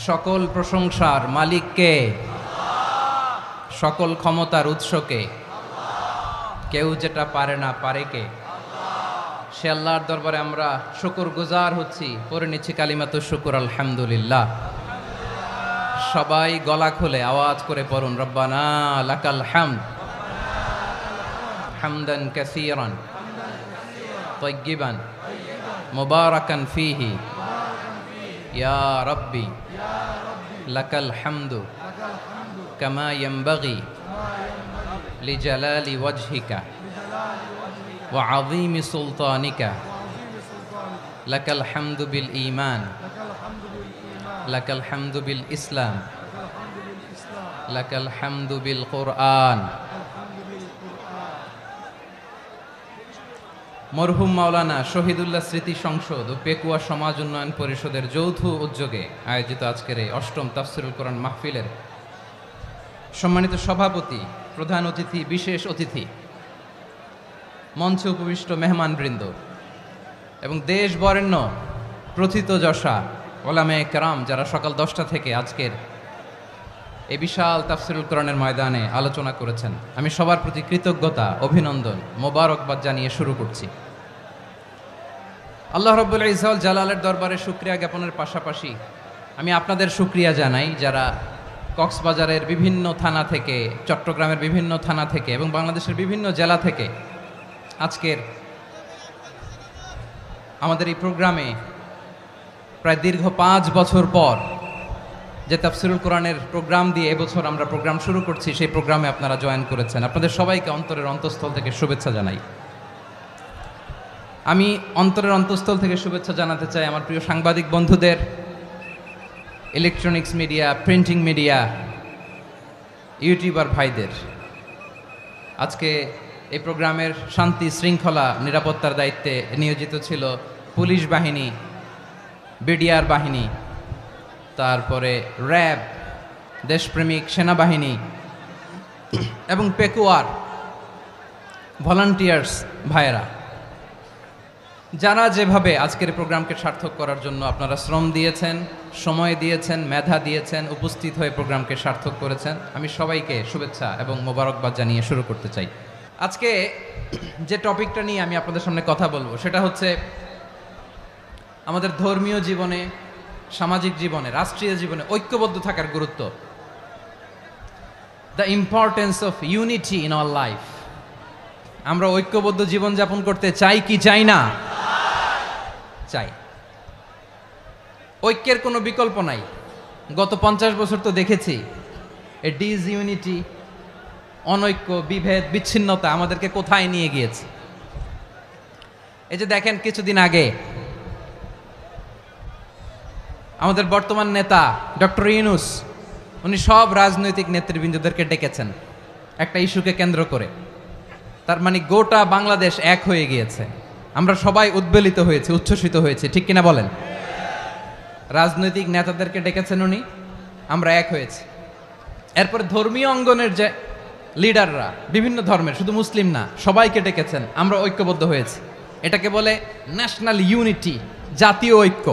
সকল প্রশংসার মালিককে, সকল ক্ষমতার উৎসকে, কেউ যেটা পারে না পারে কে? সে আল্লাহর দরবারে আমরা শুকরগুজার হচ্ছি, পড়ে নিচ্ছি কালিমাতু শুকর আলহামদুলিল্লাহ। সবাই গলা খুলে আওয়াজ করে পড়ুন, রব্বানা লাকাল হামদ হামদান কাসীরান তাইয়্যিবান মুবারাকান ফীহি ইয়া রাব্বি লাকাল হামদু কামা ইয়ানবাগি লিজালালি ওয়াজহিকা ওয়া আযীমি সুলতানিকা লাকাল হামদু বিল ঈমান লাকাল হামদু বিল ইসলাম লাকাল হামদু বিল কুরআন। মরহুম মাওলানা শহীদুল্লাহ স্মৃতি সংসদ ও পেকুয়া সমাজ উন্নয়ন পরিষদের যৌথ উদ্যোগে আয়োজিত আজকের এই অষ্টম তাফসিরুল কোরআন মাহফিলের সম্মানিত সভাপতি, প্রধান অতিথি, বিশেষ অতিথি, মঞ্চে উপবিষ্ট মেহমানবৃন্দ এবং দেশ বরেণ্য প্রথিতযশা ওলামায়ে কেরাম যারা সকাল 10টা থেকে আজকের এই বিশাল তাফসিরুল কোরআনের ময়দানে আলোচনা করেছেন, আমি সবার প্রতি কৃতজ্ঞতা, অভিনন্দন, মোবারকবাদ জানিয়ে শুরু করছি। আল্লাহ রাব্বুল ইজ্জত জালালের দরবারে শুকরিয়া জ্ঞাপনের পাশাপাশি আমি আপনাদের শুকরিয়া জানাই যারা কক্সবাজারের বিভিন্ন থানা থেকে, চট্টগ্রামের বিভিন্ন থানা থেকে এবং বাংলাদেশের বিভিন্ন জেলা থেকে আজকের আমাদের এই প্রোগ্রামে প্রায় দীর্ঘ 5 বছর পর যে তাফসিরুল কোরআনের প্রোগ্রাম দিয়ে এবছর আমরা প্রোগ্রাম শুরু করছি, সেই প্রোগ্রামে আপনারা জয়েন করেছেন। আপনাদের সবাইকে অন্তরের অন্তঃস্থল থেকে শুভেচ্ছা জানাই। আমি অন্তরের অন্তঃস্থল থেকে শুভেচ্ছা জানাতে চাই আমার প্রিয় সাংবাদিক বন্ধুদের, electronics media, printing media, YouTuber ভাইদের। আজকে এই প্রোগ্রামের শান্তি শৃঙ্খলা নিরাপত্তার দায়িত্বে নিয়োজিত ছিল পুলিশ বাহিনী, বিডিআর বাহিনী, তারপরে র্যাব, দেশপ্রেমিক সেনাবাহিনী এবং পেকুয়ার ভলান্টিয়ার্স ভাইয়েরা, যারা যেভাবে আজকের প্রোগ্রামকে সার্থক করার জন্য আপনারা শ্রম দিয়েছেন, সময় দিয়েছেন, মেধা দিয়েছেন, উপস্থিত হয়ে প্রোগ্রামকে সার্থক করেছেন, আমি সবাইকে শুভেচ্ছা এবং মোবারকবাদ জানিয়ে শুরু করতে চাই। আজকে যে টপিকটা নিয়ে আমি আপনাদের সামনে কথা বলবো সেটা হচ্ছে আমাদের ধর্মীয় জীবনে, সামাজিক জীবনে, রাষ্ট্রীয় জীবনে ঐক্যবদ্ধ থাকার গুরুত্ব। The importance of unity in our life. আমরা ঐক্যবদ্ধ জীবনযাপন করতে চাই কি চাই না? চাই। ঐক্যের কোনো বিকল্প নাই। গত 50 বছর তো দেখেছি এ ডিসইউনিটি, অনৈক্য, বিভেদ, বিচ্ছিন্নতা আমাদেরকে কোথায় নিয়ে গিয়েছে। এই যে দেখেন, কিছুদিন আগে আমাদের বর্তমান নেতা ডক্টর ইউনূস, উনি সব রাজনৈতিক নেতৃবৃন্দদেরকে ডেকেছেন একটা ইস্যুকে কেন্দ্র করে। তার মানে গোটা বাংলাদেশ এক হয়ে গিয়েছে। আমরা সবাই উদ্বেলিত হয়েছে, উচ্ছ্বসিত হয়েছে, ঠিক কিনা বলেন? রাজনৈতিক নেতাদেরকে ডেকেছেন উনি, আমরা এক হয়েছি। এরপরে ধর্মীয় অঙ্গনের যে লিডাররা, বিভিন্ন ধর্মের, শুধু মুসলিম না, সবাইকে ডেকেছেন, আমরা ঐক্যবদ্ধ হয়েছি। এটাকে বলে ন্যাশনাল ইউনিটি, জাতীয় ঐক্য।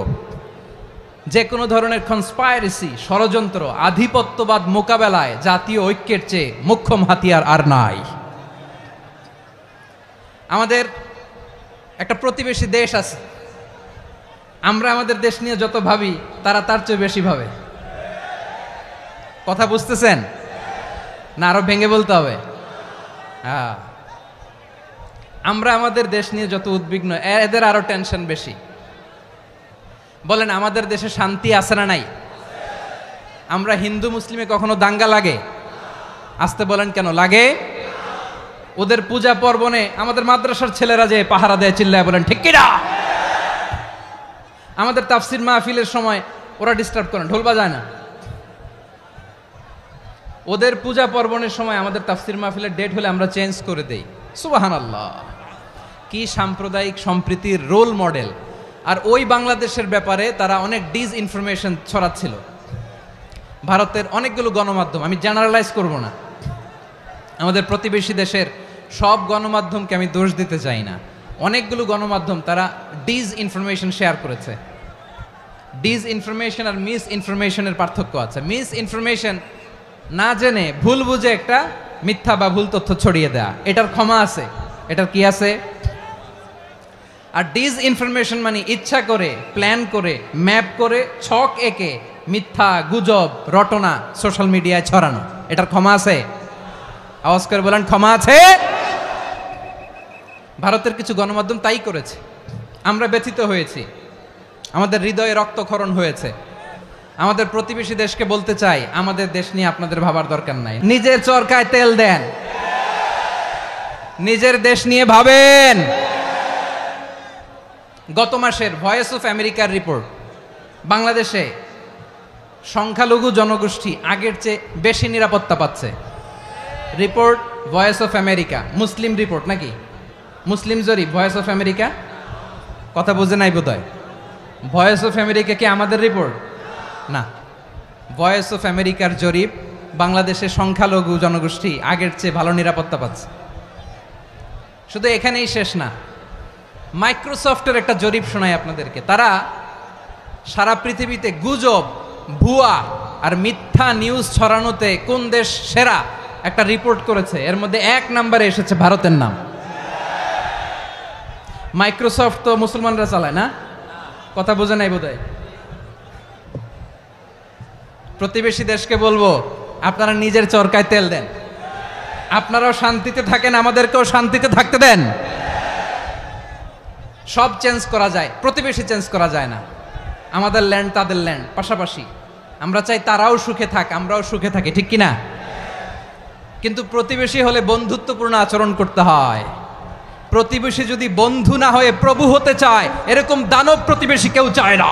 যে কোনো ধরনের কনস্পাইরেসি, ষড়যন্ত্র, আধিপত্যবাদ মোকাবেলায় জাতীয় ঐক্যের চেয়ে মোক্ষম হাতিয়ার আর নাই। আমাদের একটা প্রতিবেশী দেশ আছে, আমরা আমাদের দেশ নিয়ে যত ভাবি তারা তার চেয়ে বেশি ভাবে। কথা বুঝতেছেন না? আরো ভেঙে বলতে হবে। হ্যাঁ, আমরা আমাদের দেশ নিয়ে যত উদ্বিগ্ন, এদের আরো টেনশন বেশি। বলেন, আমাদের দেশে শান্তি আছে না নাই? আমরা হিন্দু মুসলিমে কখনো দাঙ্গা লাগে? আসতে বলেন, কেন লাগে? ওদের পূজা পার্বণে আমাদের মাদ্রাসার ছেলেরা যে পাহারা দেয়, চিল্লায় বলেন ঠিক কিনা? আমাদের তাফসির মাহফিলের সময় ওরা ডিস্টার্ব করেন, ঢোল বাজায় না। ওদের পূজা পার্বণের সময় আমাদের তাফসির মাহফিলের ডেট হলে আমরা চেঞ্জ করে দেই। সুবহানাল্লাহ! কি সাম্প্রদায়িক সম্প্রীতির রোল মডেল। আর ওই বাংলাদেশের ব্যাপারে তারা অনেক ডিসইনফরমেশন ছড়াচ্ছিল। ভারতের অনেকগুলো গণমাধ্যম, আমি জেনারেলাইজ করব না, আমাদের প্রতিবেশী দেশের সব গণমাধ্যমকে আমি দোষ দিতে চাই না, অনেকগুলো গণমাধ্যম তারা ডিসইনফরমেশন শেয়ার করেছে। ডিস ইনফরমেশন আর মিস ইনফরমেশনের পার্থক্য আছে। মিস ইনফরমেশন না জেনে ভুল বুঝে একটা মিথ্যা বা ভুল তথ্য ছড়িয়ে দেয়া, এটার ক্ষমা আছে, এটার কি আছে। আর ডিস ইনফরমেশন মানে ইচ্ছা করে, প্ল্যান করে, ম্যাপ করে, ছক এঁকে মিথ্যা, গুজব, রটনা সোশ্যাল মিডিয়ায় ছড়ানো, এটার ক্ষমা আছে। আওয়াজ করে বলেন ক্ষমা আছে। ভারতের কিছু গণমাধ্যম তাই করেছে, আমরা ব্যথিত হয়েছি, আমাদের হৃদয়ে রক্তক্ষরণ হয়েছে। আমাদের প্রতিবেশী দেশকে বলতে চাই, আমাদের দেশ নিয়ে আপনাদের ভাবার দরকার নাই, নিজের চরকায় তেল দেন, নিজের দেশ নিয়ে ভাবেন। গত মাসের ভয়েস অফ আমেরিকার রিপোর্ট, বাংলাদেশে সংখ্যালঘু জনগোষ্ঠী আগের চেয়ে বেশি নিরাপত্তা পাচ্ছে। Report voice of America, Muslim report নাকি, মুসলিম জরিপ ভয়েস অফ আমেরিকা। কথা বুঝে নাই বোধহয়। ভয়েস অফ আমেরিকা কি আমাদের রিপোর্ট না, ভয়েস অফ আমেরিকার জরিপ, বাংলাদেশের সংখ্যালঘু জনগোষ্ঠী আগের চেয়ে ভালো নিরাপত্তা পাচ্ছে। শুধু এখানেই শেষ না, মাইক্রোসফটের একটা জরিপ শোনায় আপনাদেরকে। তারা সারা পৃথিবীতে গুজব, ভুয়া আর মিথ্যা নিউজ ছড়ানোতে কোন দেশ সেরা একটা রিপোর্ট করেছে, এর মধ্যে 1 নম্বরে এসেছে ভারতের নাম। মাইক্রোসফট তো মুসলমানরা চালায় না, কথা বোঝে নাই বোধহয়। প্রতিবেশী দেশকে বলবো, আপনারা নিজের চরকায় তেল দেন, আপনারাও শান্তিতে থাকেন, আমাদেরকেও শান্তিতে থাকতে দেন। সব চেঞ্জ করা যায়, প্রতিবেশী চেঞ্জ করা যায় না। আমাদের ল্যান্ড তাদের ল্যান্ড পাশাপাশি, আমরা চাই তারাও সুখে থাক, আমরাও সুখে থাকি, ঠিক কিনা? কিন্তু প্রতিবেশী হলে বন্ধুত্বপূর্ণ আচরণ করতে হয়। প্রতিবেশী যদি বন্ধু না হয়ে প্রভু হতে চায়, এরকম দানব প্রতিবেশী কেউ চায় না।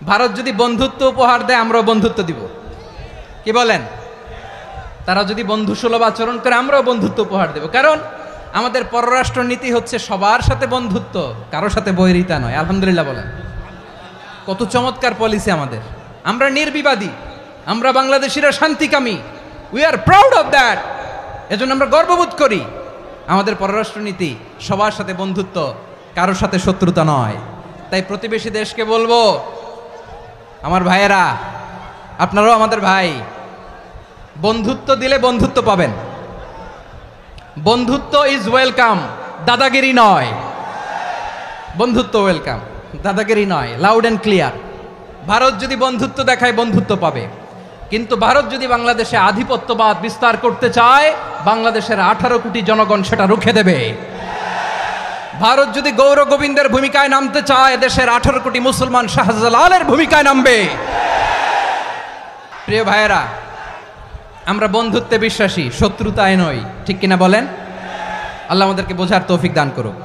ভারত যদি বন্ধুত্ব উপহার দেয়, আমরাও বন্ধুত্ব দিব, কি বলেন? তারা যদি বন্ধু সুলভ আচরণ করে, আমরাও বন্ধুত্ব উপহার দেব। কারণ আমাদের পররাষ্ট্র নীতি হচ্ছে সবার সাথে বন্ধুত্ব, কারো সাথে বৈরিতা নয়। আলহামদুলিল্লাহ বলেন, কত চমৎকার পলিসি আমাদের। আমরা নির্বিবাদী, আমরা বাংলাদেশিরা শান্তিকামী, we are proud of that. এজন্য আমরা গর্ববোধ করি। আমাদের পররাষ্ট্র নীতি সবার সাথে বন্ধুত্ব, কারোর সাথে শত্রুতা নয়। তাই প্রতিবেশী দেশকে বলবো, আমার ভাইয়েরা, আপনারাও আমাদের ভাই, বন্ধুত্ব দিলে বন্ধুত্ব পাবেন। বন্ধুত্ব ইজ ওয়েলকাম, দাদাগিরি নয়। বন্ধুত্ব ওয়েলকাম, দাদাগিরি নয়, লাউড অ্যান্ড ক্লিয়ার। ভারত যদি বন্ধুত্ব দেখায়, বন্ধুত্ব পাবে। কিন্তু ভারত যদি বাংলাদেশে আধিপত্যবাদ বিস্তার করতে চায়, বাংলাদেশের 18 কোটি জনগণ সেটা রুখে দেবে। ভারত যদি গৌর গোবিন্দের ভূমিকায় নামতে চায়, দেশের 18 কোটি মুসলমান শাহজালালের ভূমিকায় নামবে। প্রিয় ভাইয়েরা, আমরা বন্ধুত্বে বিশ্বাসী, শত্রুতায় নই, ঠিক কিনা বলেন? আল্লাহ আমাদেরকে বোঝার তৌফিক দান করুক।